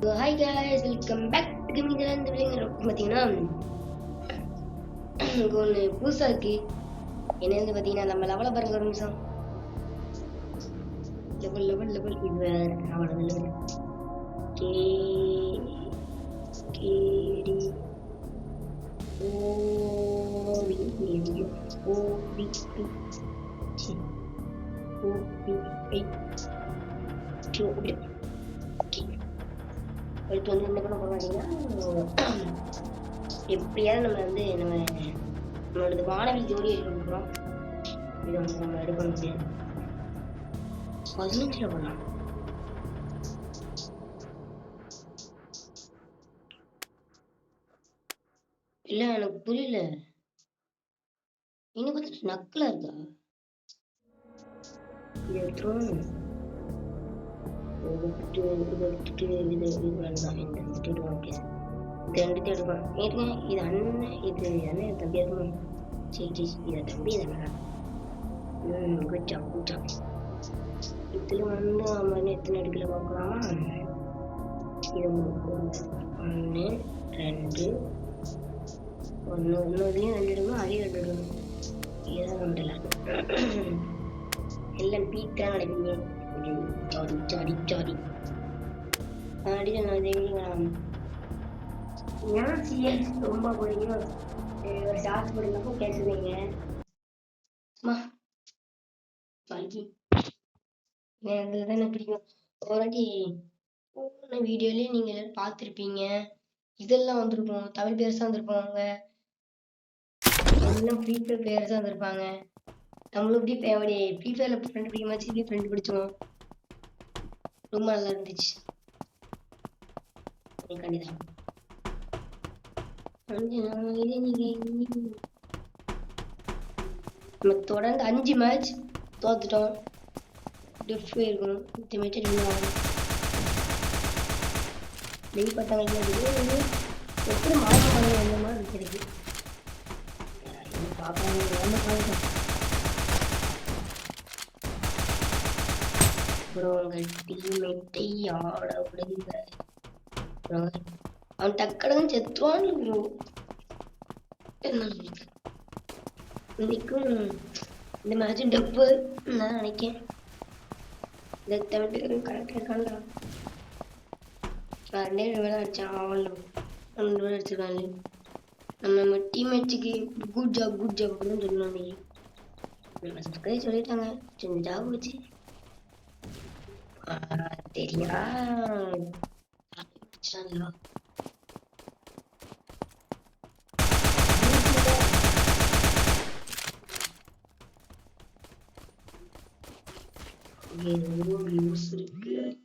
Hi guys, welcome back to gaming channel. இந்த வீடியோல பார்த்தீங்கன்னா ஒன்று புதுசாக இருக்கு. என்னன்னு பார்த்தீங்கன்னா நம்ம லெவலை பாருங்க. ஒரு நிமிஷம். லெவல் லெவல் லெவல் இது வேற அவ்வளோ லெவல் கே கேடி ஓ வி ஓ வி பி சி ஓ வி ஐ டூ அடுத்து வந்து என்ன பண்ண போறோம்னா எப்படியாவது நம்மளோட வானவி ஜோடி எடுக்கிறோம். இதை வந்து நம்ம எடுக்க முடியாது. 15 பண்ணலாம். இல்ல எனக்கு புரியல. இன்னும் கொஞ்சம் நக்கலா இருக்கா? இது எடுத்துரும். எல்லாம் பீக்கா நடக்குங்க. ரொம்ப பிடிக்கும். ஒரு ஷார்ட்ஸ் போடுறப்போ பேசுவீங்க. எனக்கு பிடிக்கும். ஒரு வாட்டி வீடியோலயே நீங்க எல்லாரும் பார்த்துருப்பீங்க. இதெல்லாம் வந்திருப்போம். தமிழ் பேர்ஸா வந்திருப்பாங்க. எல்லாம் ஃப்ரீ ஃபயர் பிளேயர்ஸா வந்திருப்பாங்க. நம்மளும் இப்படி ஃப்ரீ ஃபயர்ல ஃப்ரெண்ட் பிடிக்க மாதிரி இப்படி ஃப்ரெண்ட் பிடிச்சோம். ரொம்ப நல்லா இருந்துச்சு. கண்டிதான் நம்ம தொடர்ந்து 5 மேட்ச் தோத்துட்டோம். டெஃப் இருக்கணும். எப்படி மாற்றம் எந்த மாதிரி இருக்கிறது உங்கள் டீம்மேட்டை ஆட விடுங்க. அவன் டக்கடன்னு செத்துவான். இன்னைக்கும் இந்த மேட்ச் டெப்பு நான் நினைக்கேன். இந்த தமிழ் கரெக்டாக இருக்கான்டா. 2 வேலை அடிச்சான். அவன் 2 வேலை அடிச்சிருக்காங்க. நம்ம டீம்மேட்ஸுக்கு குட் ஜாப் அப்படின்னு சொல்லணும். நம்ம சர்க்கரை சொல்லிட்டாங்க. சின்ன ஜாப் வச்சு தெரியா இருக்கு.